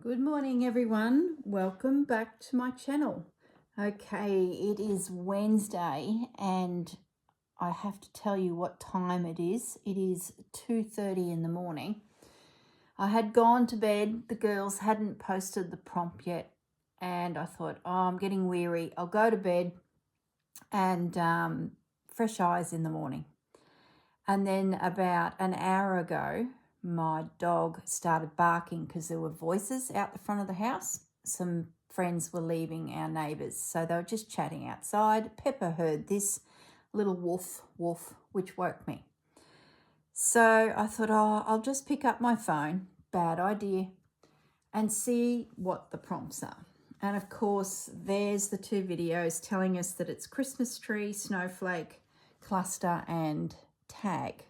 Good morning everyone, welcome back to my channel. Okay, it is Wednesday and I have to tell you what time it is. It is 2:30 in the morning. I had gone to bed, the girls hadn't posted the prompt yet, and I thought, oh, I'm getting weary, I'll go to bed and fresh eyes in the morning. And then about an hour ago, my dog started barking because there were voices out the front of the house. Some friends were leaving, our neighbours, so they were just chatting outside. Pepper heard this little woof, woof, which woke me. So I thought, oh, I'll just pick up my phone, bad idea, and see what the prompts are. And of course, there's the two videos telling us that it's Christmas tree, snowflake, cluster, and tag.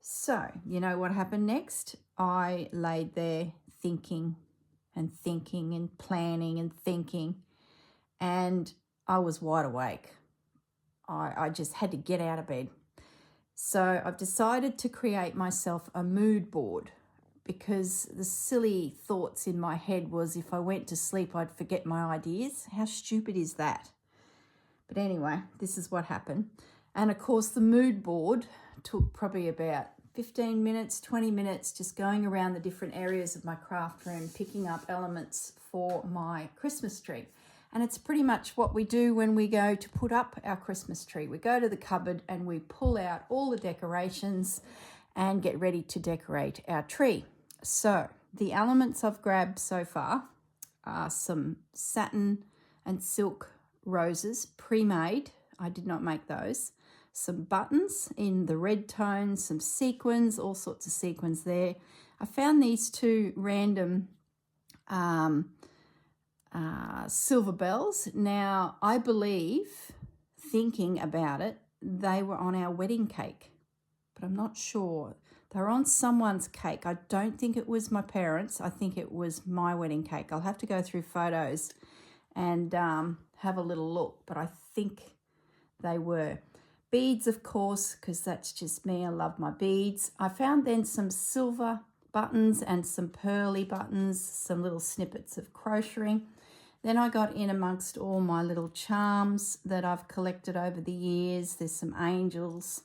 So, you know what happened next? I laid there thinking and thinking and planning and thinking, and I was wide awake. I just had to get out of bed. So I've decided to create myself a mood board because the silly thoughts in my head was if I went to sleep, I'd forget my ideas. How stupid is that? But anyway, this is what happened. And of course, the mood board took probably about 15 minutes, 20 minutes, just going around the different areas of my craft room, picking up elements for my Christmas tree. And it's pretty much what we do when we go to put up our Christmas tree. We go to the cupboard and we pull out all the decorations and get ready to decorate our tree. So the elements I've grabbed so far are some satin and silk roses, pre-made. I did not make those. Some buttons in the red tone, some sequins, all sorts of sequins there. I found these two random silver bells. Now, I believe, thinking about it, they were on our wedding cake, but I'm not sure. They were on someone's cake. I don't think it was my parents'. I think it was my wedding cake. I'll have to go through photos and have a little look, but I think they were. Beads, of course, because that's just me. I love my beads. I found then some silver buttons and some pearly buttons, some little snippets of crocheting. Then I got in amongst all my little charms that I've collected over the years. There's some angels,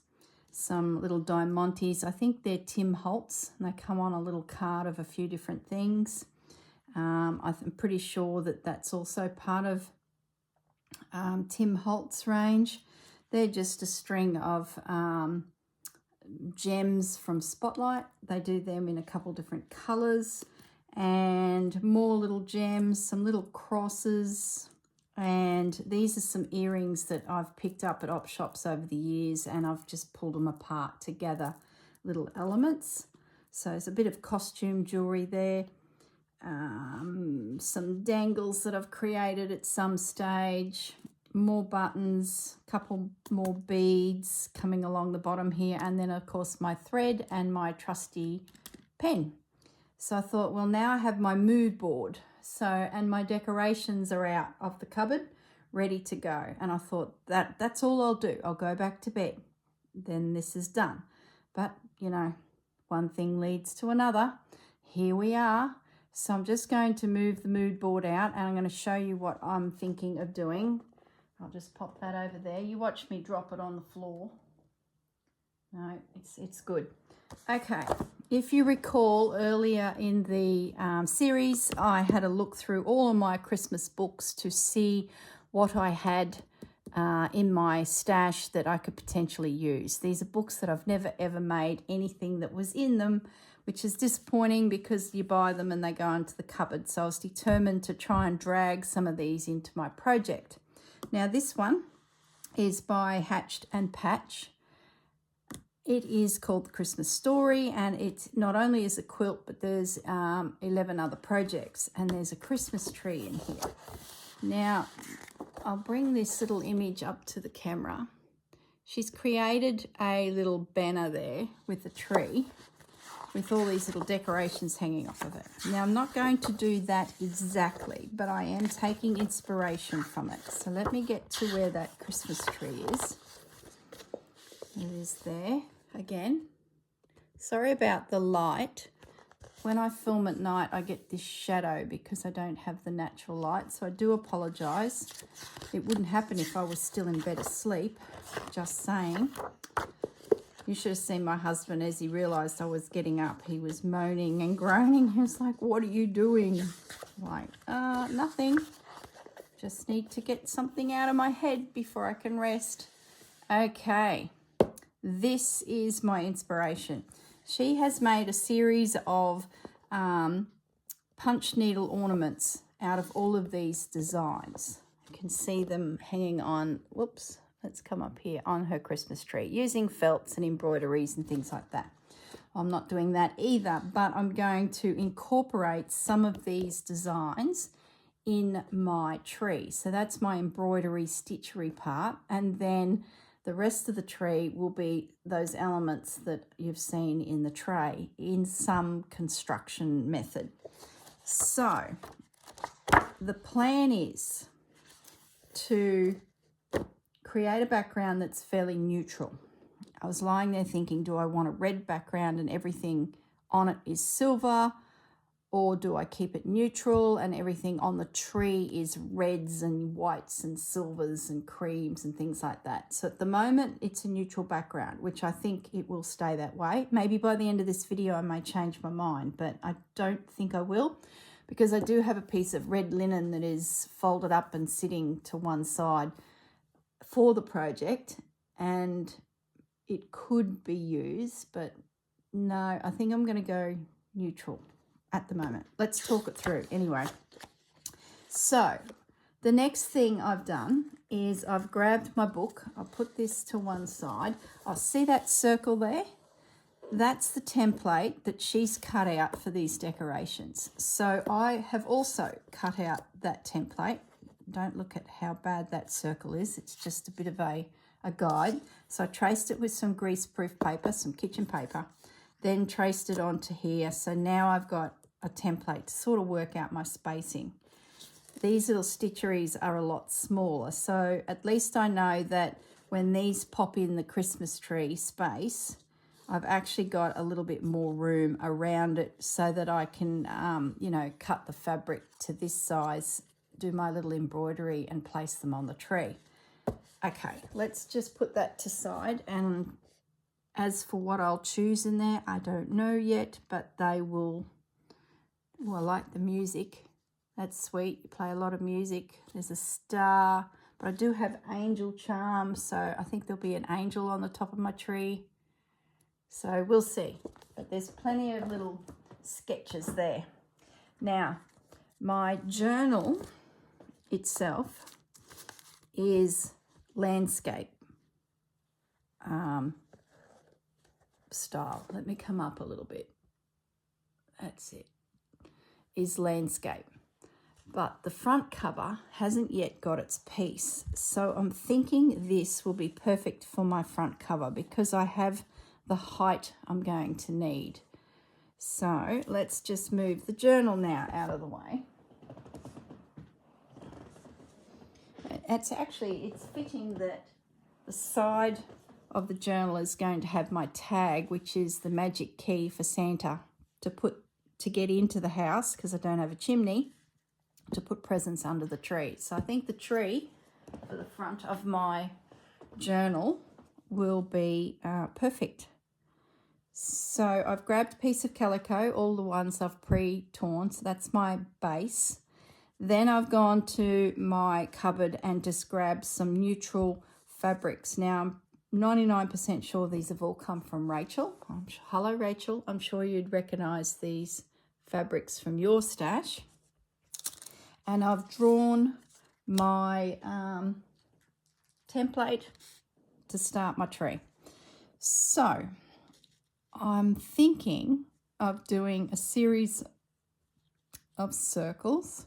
some little diamantes. I think they're Tim Holtz, and they come on a little card of a few different things. I'm pretty sure that that's also part of Tim Holtz range. They're just a string of gems from Spotlight. They do them in a couple different colours, and more little gems, some little crosses, and these are some earrings that I've picked up at op shops over the years, and I've just pulled them apart to gather little elements. So there's a bit of costume jewellery there. Some dangles that I've created at some stage, more buttons, couple more beads coming along the bottom here, and then of course my thread and my trusty pen. So I thought, well, now I have my mood board, and my decorations are out of the cupboard ready to go, and I thought that's all I'll do. I'll go back to bed, then this is done. But you know, one thing leads to another. Here we are. So I'm just going to move the mood board out, and I'm going to show you what I'm thinking of doing. I'll just pop that over there. You watch me drop it on the floor. No, it's good. Okay, if you recall earlier in the series, I had a look through all of my Christmas books to see what I had in my stash that I could potentially use. These are books that I've never ever made anything that was in them, which is disappointing because you buy them and they go into the cupboard. So I was determined to try and drag some of these into my project. Now this one is by Hatched and Patch. It is called The Christmas Story, and it not only is a quilt, but there's 11 other projects, and there's a Christmas tree in here. Now, I'll bring this little image up to the camera. She's created a little banner there with a tree with all these little decorations hanging off of it. Now, I'm not going to do that exactly, but I am taking inspiration from it. So let me get to where that Christmas tree is. It is there again. Sorry about the light. when I film at night, I get this shadow because I don't have the natural light. So I do apologise. It wouldn't happen if I was still in bed asleep, just saying. You should have seen my husband as he realised I was getting up. He was moaning and groaning. He was like, what are you doing? I'm like, nothing. Just need to get something out of my head before I can rest. Okay, this is my inspiration. She has made a series of punch needle ornaments out of all of these designs. You can see them hanging on, whoops, let's come up here, on her Christmas tree, using felts and embroideries and things like that. I'm not doing that either, but I'm going to incorporate some of these designs in my tree. So that's my embroidery stitchery part, and then the rest of the tree will be those elements that you've seen in the tray in some construction method. So the plan is to create a background that's fairly neutral. I was lying there thinking, do I want a red background and everything on it is silver, or do I keep it neutral and everything on the tree is reds and whites and silvers and creams and things like that? So at the moment, it's a neutral background, which I think it will stay that way. Maybe by the end of this video, I may change my mind, but I don't think I will, because I do have a piece of red linen that is folded up and sitting to one side for the project, and it could be used, but no, I think I'm going to go neutral at the moment. Let's talk it through anyway. So the next thing I've done is I've grabbed my book. I'll put this to one side. I'll see that circle there. That's the template that she's cut out for these decorations. So I have also cut out that template. Don't look at how bad that circle is. It's just a bit of a guide. So I traced it with some greaseproof paper, some kitchen paper, then traced it onto here. So now I've got a template to sort of work out my spacing. These little stitcheries are a lot smaller, so at least I know that when these pop in the Christmas tree space, I've actually got a little bit more room around it so that I can, you know, cut the fabric to this size, do my little embroidery and place them on the tree. Okay, let's just put that to side, and as for what I'll choose in there, I don't know yet, but they will. Oh, I like the music. That's sweet. You play a lot of music. There's a star, but I do have angel charms, so I think there'll be an angel on the top of my tree. So we'll see. But there's plenty of little sketches there. Now, my journal itself is landscape style. Let me come up a little bit. That's it. Is landscape. But the front cover hasn't yet got its piece. So I'm thinking this will be perfect for my front cover because I have the height I'm going to need. So let's just move the journal now out of the way. It's fitting that the side of the journal is going to have my tag, which is the magic key for Santa to get into the house, because I don't have a chimney, to put presents under the tree. So I think the tree for the front of my journal will be perfect. So I've grabbed a piece of calico, all the ones I've pre-torn, so that's my base. Then I've gone to my cupboard and just grabbed some neutral fabrics. Now I'm 99% sure these have all come from Rachel. Hello Rachel, I'm sure you'd recognise these fabrics from your stash. And I've drawn my template to start my tree. So I'm thinking of doing a series of circles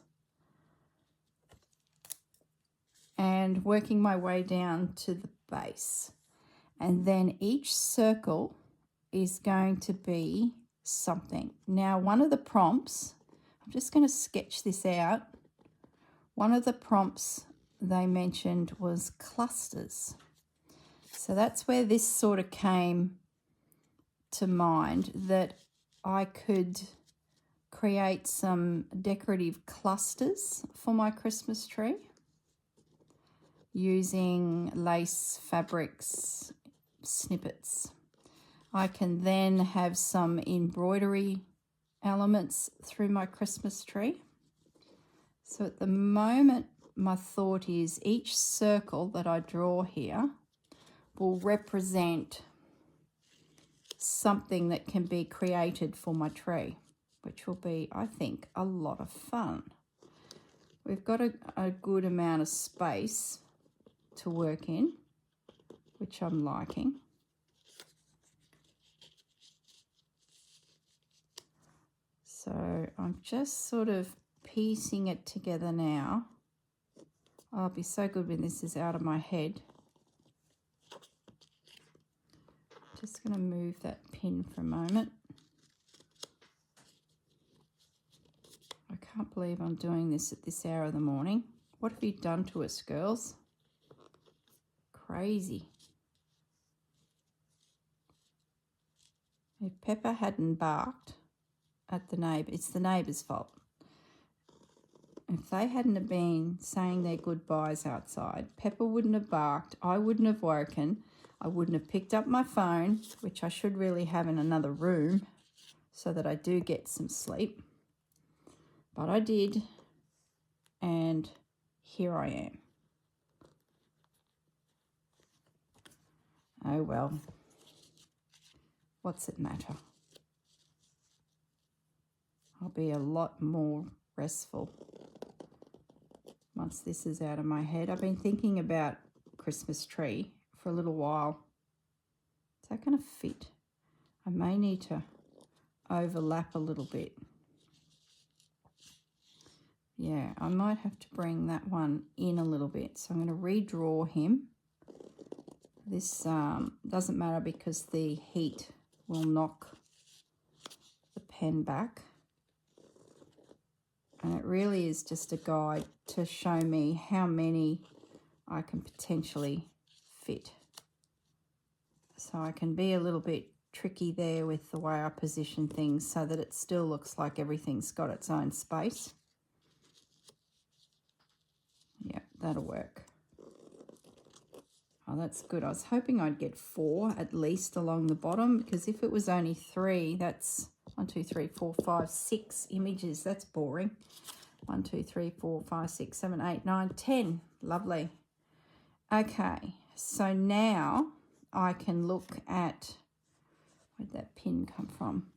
and working my way down to the base. And then each circle is going to be something. Now, one of the prompts, I'm just going to sketch this out. One of the prompts they mentioned was clusters. So that's where this sort of came to mind, that I could create some decorative clusters for my Christmas tree using lace fabrics snippets. I can then have some embroidery elements through my Christmas tree. So at the moment, my thought is each circle that I draw here will represent something that can be created for my tree, which will be, I think, a lot of fun. We've got a good amount of space to work in, which I'm liking. So I'm just sort of piecing it together now. Oh, it'll be so good when this is out of my head. Just going to move that pin for a moment. I can't believe I'm doing this at this hour of the morning. What have you done to us, girls? Crazy. If Pepper hadn't barked at the neighbour, it's the neighbour's fault. If they hadn't have been saying their goodbyes outside, Pepper wouldn't have barked, I wouldn't have woken, I wouldn't have picked up my phone, which I should really have in another room so that I do get some sleep. But I did, and here I am. Oh well, what's it matter? I'll be a lot more restful once this is out of my head. I've been thinking about Christmas tree for a little while. Is that going to fit? I may need to overlap a little bit. Yeah, I might have to bring that one in a little bit. So I'm going to redraw him. This doesn't matter because the heat will knock the pen back. And it really is just a guide to show me how many I can potentially fit. So I can be a little bit tricky there with the way I position things so that it still looks like everything's got its own space. Yeah, that'll work. Oh, that's good. I was hoping I'd get 4 at least along the bottom, because if it was only 3, that's 1, 2, 3, 4, 5, 6 images. That's boring. 1, 2, 3, 4, 5, 6, 7, 8, 9, 10. Lovely. Okay, so now I can look at, where'd that pin come from?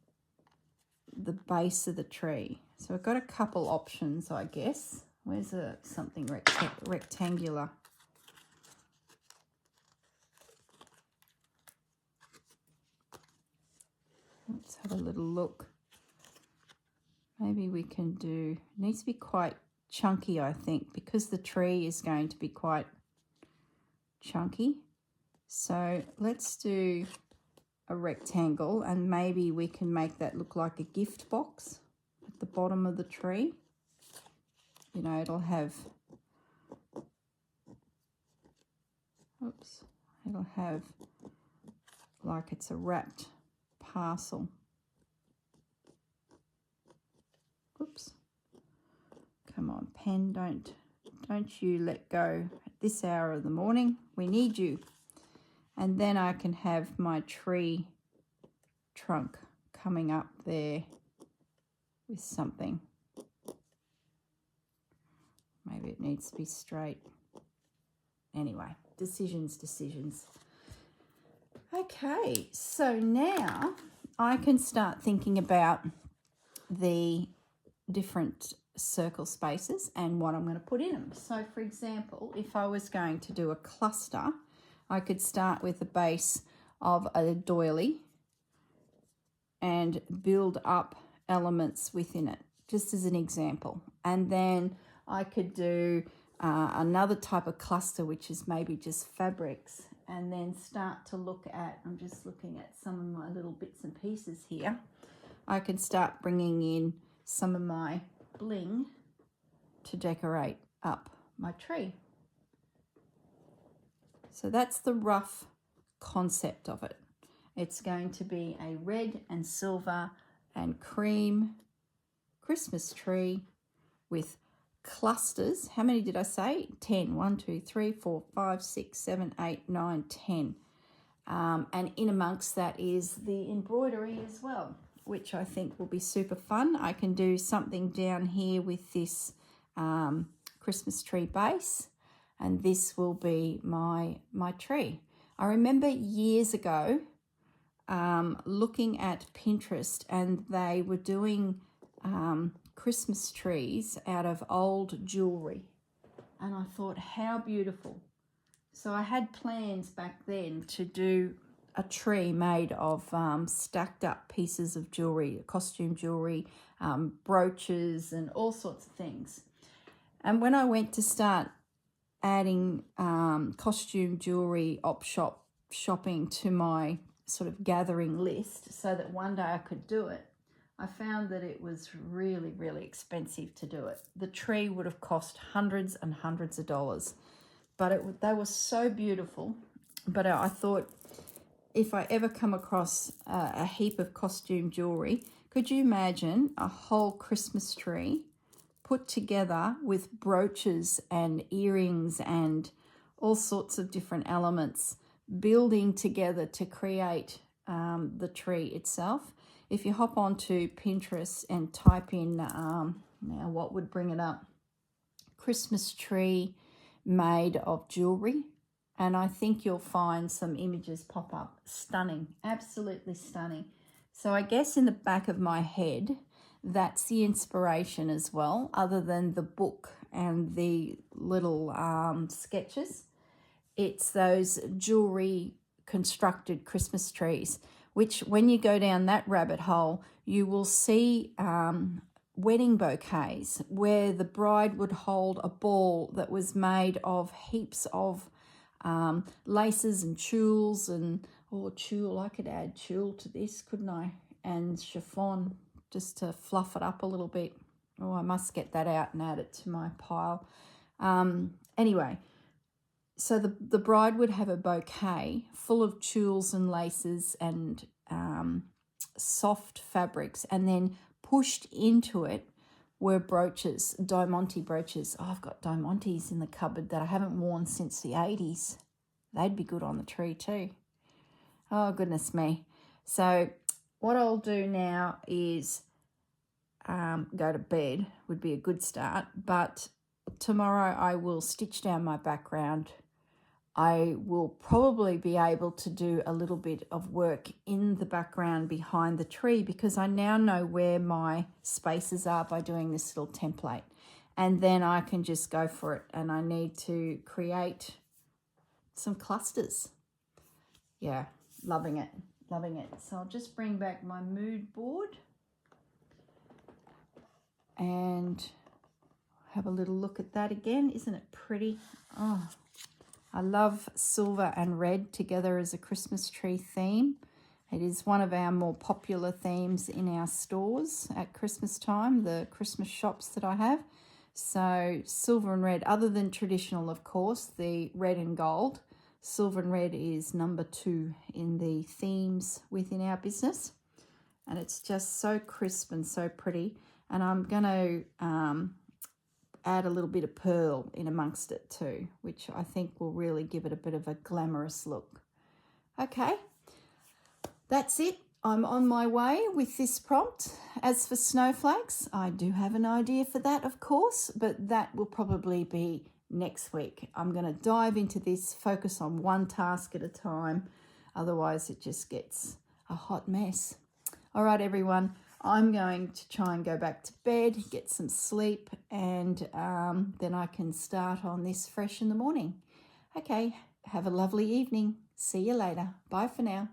The base of the tree. So I've got a couple options, I guess. Where's something rectangular? Let's have a little look. Maybe we can do, it needs to be quite chunky, I think, because the tree is going to be quite chunky. So let's do a rectangle, and maybe we can make that look like a gift box at the bottom of the tree. You know, it'll have, oops, it'll have like it's a wrapped parcel. Oops. Come on, pen, don't you let go at this hour of the morning. We need you. And then I can have my tree trunk coming up there with something. Maybe it needs to be straight. Anyway, decisions. Okay, so now I can start thinking about the different circle spaces and what I'm going to put in them. So for example, if I was going to do a cluster, I could start with the base of a doily and build up elements within it, just as an example. And then I could do another type of cluster, which is maybe just fabrics, and then start to look at, I'm just looking at some of my little bits and pieces here. I can start bringing in some of my bling to decorate up my tree. So that's the rough concept of it. It's going to be a red and silver and cream Christmas tree with clusters. How many did I say? 10. 1, 2, 3, 4, 5, 6, 7, 8, 9, 10. And in amongst that is the embroidery as well, which I think will be super fun. I can do something down here with this Christmas tree base, and this will be my tree. I remember years ago looking at Pinterest, and they were doing Christmas trees out of old jewelry, and I thought, how beautiful. So I had plans back then to do a tree made of stacked up pieces of jewelry, costume jewelry, brooches, and all sorts of things. And when I went to start adding costume jewelry shopping to my sort of gathering list so that one day I could do it, I found that it was really, really expensive to do it. The tree would have cost hundreds and hundreds of dollars, but they were so beautiful. But I thought, if I ever come across a heap of costume jewelry, could you imagine a whole Christmas tree put together with brooches and earrings and all sorts of different elements building together to create the tree itself? If you hop onto Pinterest and type in, now what would bring it up? Christmas tree made of jewelry, and I think you'll find some images pop up. Stunning, absolutely stunning. So I guess in the back of my head, that's the inspiration as well, other than the book and the little sketches. It's those jewelry constructed Christmas trees, which when you go down that rabbit hole, you will see wedding bouquets where the bride would hold a ball that was made of heaps of laces and tulles and, tulle, I could add tulle to this, couldn't I? And chiffon, just to fluff it up a little bit. Oh, I must get that out and add it to my pile. Anyway, so the bride would have a bouquet full of tulles and laces and soft fabrics, and then pushed into it were brooches, diamante brooches. Oh, I've got diamantes in the cupboard that I haven't worn since the 80s. They'd be good on the tree too. Oh, goodness me. So what I'll do now is go to bed, would be a good start. But tomorrow I will stitch down my background. I will probably be able to do a little bit of work in the background behind the tree, because I now know where my spaces are by doing this little template. And then I can just go for it, and I need to create some clusters. Yeah, loving it, loving it. So I'll just bring back my mood board and have a little look at that again. Isn't it pretty? Oh, I love silver and red together as a Christmas tree theme. It is one of our more popular themes in our stores at Christmas time, the Christmas shops that I have. So silver and red, other than traditional, of course, the red and gold. Silver and red is number 2 in the themes within our business. And it's just so crisp and so pretty. And I'm going to add a little bit of pearl in amongst it too, which I think will really give it a bit of a glamorous look. Okay, that's it. I'm on my way with this prompt. As for snowflakes, I do have an idea for that, of course, but that will probably be next week. I'm going to dive into this, focus on one task at a time. Otherwise, it just gets a hot mess. All right, everyone. I'm going to try and go back to bed, get some sleep, and then I can start on this fresh in the morning. Okay, have a lovely evening. See you later. Bye for now.